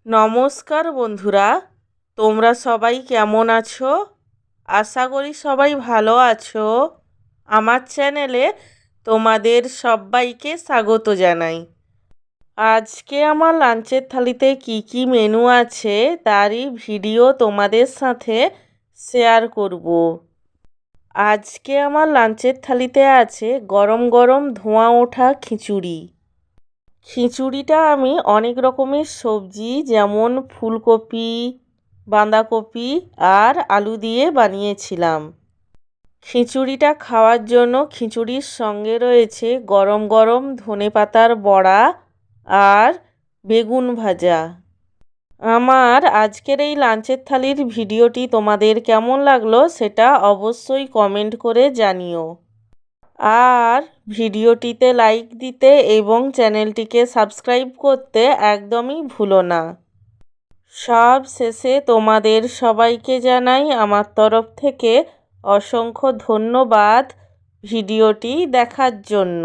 নমস্কার বন্ধুরা, তোমরা সবাই কেমন আছো? আশা করি সবাই ভালো আছো। আমার চ্যানেলে তোমাদের সবাইকে স্বাগত জানাই। আজকে আমার লাঞ্চের থালিতে কি কি মেনু আছে তারই ভিডিও তোমাদের সাথে শেয়ার করব। আজকে আমার লাঞ্চের থালিতে আছে গরম গরম ধোঁয়া ওঠা খিচুড়ি। খিচুড়িটা আমি অনেক রকমের সবজি যেমন ফুলকপি, বাঁধাকপি আর আলু দিয়ে বানিয়েছিলাম। খিচুড়িটা খাওয়ার জন্য খিচুড়ির সঙ্গে রয়েছে গরম গরম ধনেপাতার বড়া আর বেগুন ভাজা। আমার আজকের এই লাঞ্চের থালির ভিডিওটি তোমাদের কেমন লাগলো সেটা অবশ্যই কমেন্ট করে জানিও। আর ভিডিওটিতে লাইক দিতে এবং চ্যানেলটিকে সাবস্ক্রাইব করতে একদমই ভুলো না। সব শেষে তোমাদের সবাইকে জানাই আমার তরফ থেকে অসংখ্য ধন্যবাদ ভিডিওটি দেখার জন্য।